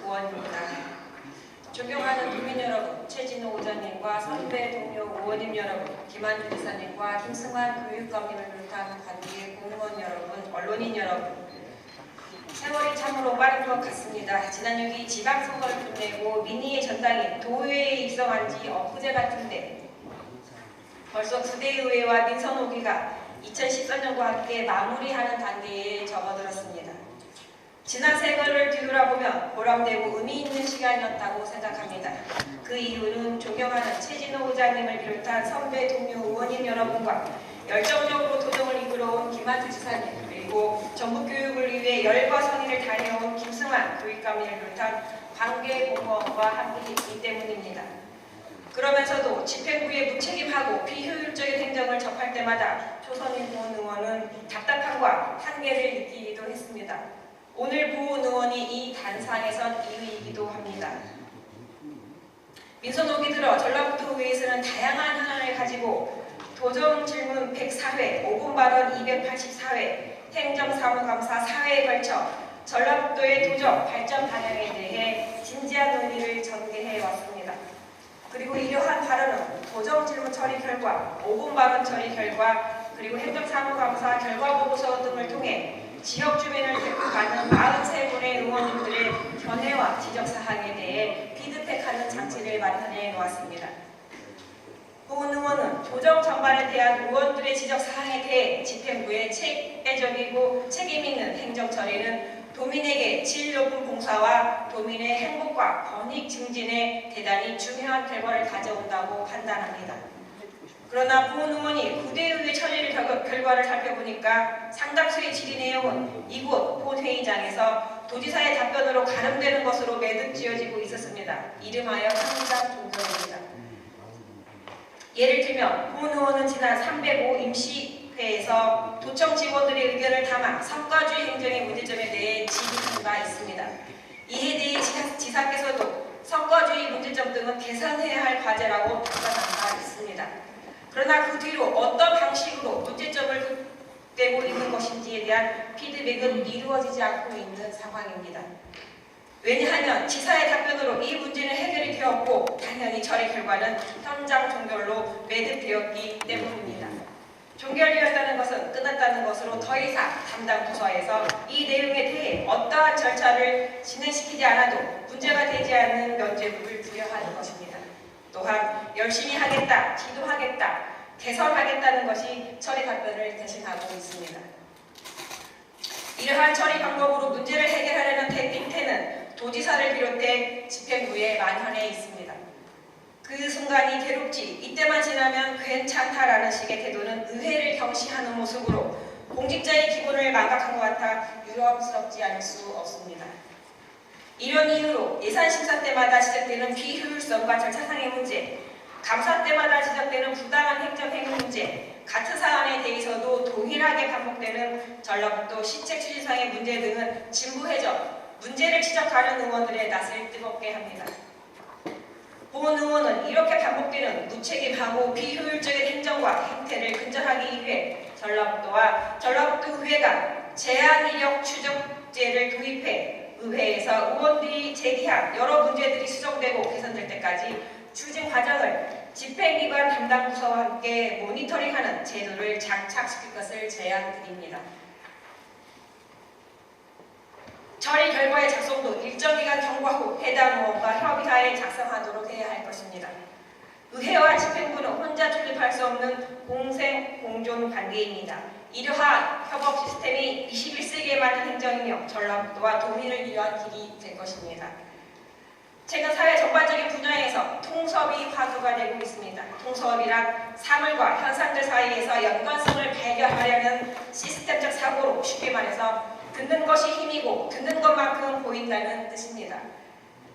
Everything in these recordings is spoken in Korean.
의원입니다. 존경하는 도민 여러분, 최진호 의장님과 선배 동료 의원님 여러분, 김한주 지사님과 김승환 교육감님을 비롯한 관계 공무원 여러분, 언론인 여러분, 세월이 참으로 빠른 것 같습니다. 지난 6일 지방선거를 끝내고 민의의 전당인 도의회에 입성한 지 엊그제 같은데 벌써 부대의회와 민선오기가 2013년과 함께 마무리하는 단계에 접어들었습니다. 지난 세월을 뒤돌아보면 보람되고 의미 있는 시간이었다고 생각합니다. 그 이유는 존경하는 최진호 의장님을 비롯한 선배 동료 의원님 여러분과 열정적으로 도정을 이끌어온 김한주 지사님, 그리고 전북교육을 위해 열과 성의를 다해온 김승환 교육감님을 비롯한 관계 공무원과 함께 있기 때문입니다. 그러면서도 집행부의 무책임하고 비효율적인 행정을 접할 때마다 초선인보훈 의원은 답답함과 한계를 느끼기도 했습니다. 오늘 보훈 의원이 이 단상에선 이유이기도 합니다. 민선오기 들어 전라북도의회에서는 다양한 현안을 가지고 도정 질문 104회, 5분 발언 284회, 행정사무감사 4회에 걸쳐 전라북도의 도정 발전 방향에 대해 진지한 논의를 전개해 왔습니다. 그리고 이러한 발언은 도정 질문 처리 결과, 5분 발언 처리 결과, 그리고 행정사무감사 결과보고서 등을 통해 지역 주민을 데리고 가는 43분의 의원님들의 견해와 지적사항에 대해 피드백하는 장치를 마련해 놓았습니다. 보훈 의원은 도정 전반에 대한 의원들의 지적사항에 대해 집행부의 체계적이고 책임있는 행정처리는 도민에게 질 높은 봉사와 도민의 행복과 권익 증진에 대단히 중요한 결과를 가져온다고 판단합니다. 그러나 보훈 의원이 부대의회 처리 결과를 살펴보니까 상당수의 질의 내용은 이곳 본회의장에서 도지사의 답변으로 가름되는 것으로 매듭 지어지고 있었습니다. 이름하여 항상 종결입니다. 예를 들면 보훈 의원은 지난 305 임시회에서 도청 직원들의 의견을 담아 성과주의 행정의 문제점에 대해 지적한 바 있습니다. 이에 대해 지사께서도 성과주의 문제점 등은 개선해야 할 과제라고 답변한 바 있습니다. 그러나 그 뒤로 어떤 방식으로 문제점을 극대고 있는 것인지에 대한 피드백은 이루어지지 않고 있는 상황입니다. 왜냐하면 지사의 답변으로 이 문제는 해결이 되었고 당연히 처리 결과는 현장 종결로 매듭되었기 때문입니다. 종결되었다는 것은 끝났다는 것으로 더 이상 담당 부서에서 이 내용에 대해 어떠한 절차를 진행시키지 않아도 문제가 되지 않는 면죄부를 부여하는 것입니다. 또한 열심히 하겠다, 지도하겠다, 개선하겠다는 것이 처리 답변을 대신하고 있습니다. 이러한 처리 방법으로 문제를 해결하려는 행태는 도지사를 비롯해 집행부에 만연해 있습니다. 그 순간이 괴롭지, 이때만 지나면 괜찮다라는 식의 태도는 의회를 경시하는 모습으로 공직자의 기본을 망각한 것 같아 유감스럽지 않을 수 없습니다. 이런 이유로 예산심사 때마다 지적되는 비효율성과 절차상의 문제, 감사 때마다 지적되는 부당한 행정행위 문제, 같은 사안에 대해서도 동일하게 반복되는 전라북도 시책 추진상의 문제 등은 진부해져 문제를 지적하는 의원들의 낯을 뜨겁게 합니다. 보훈 의원은 이렇게 반복되는 무책임하고 비효율적인 행정과 행태를 근절하기 위해 전라북도와 전라북도의회가 제한인력 추적제를 도입해 의회에서 의원들이 제기한 여러 문제들이 수정되고 개선될 때까지 추진 과정을 집행기관 담당 부서와 함께 모니터링하는 제도를 장착시킬 것을 제안드립니다. 처리 결과의 작성도 일정 기간 경과 후 해당 의원과 협의하에 작성하도록 해야 할 것입니다. 의회와 집행부는 혼자 출입할 수 없는 공생 공존 관계입니다. 이러한 협업 시스템이 21세기에 맞는 행정이며 전라북도와 도민을 위한 길이 될 것입니다. 최근 사회 전반적인 분야에서 통섭이 화두가 되고 있습니다. 통섭이란 사물과 현상들 사이에서 연관성을 발견하려는 시스템적 사고로 쉽게 말해서 듣는 것이 힘이고 듣는 것만큼 보인다는 뜻입니다.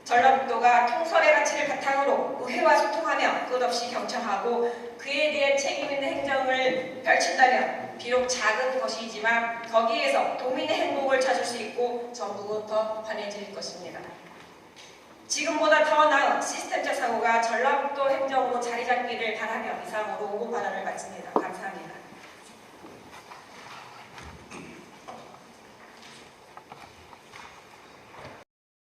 전라북도가 통섭의 가치를 바탕으로 의회와 소통하며 끝없이 경청하고 그에 대해 책임있는 행정을 펼친다면 비록 작은 것이지만 거기에서 도민의 행복을 찾을 수 있고 전북은 더 환해질 것입니다. 지금보다 더 나은 시스템적 사고가 전라북도 행정으로 자리 잡기를 바라며 이상으로 5분 발언을 마칩니다.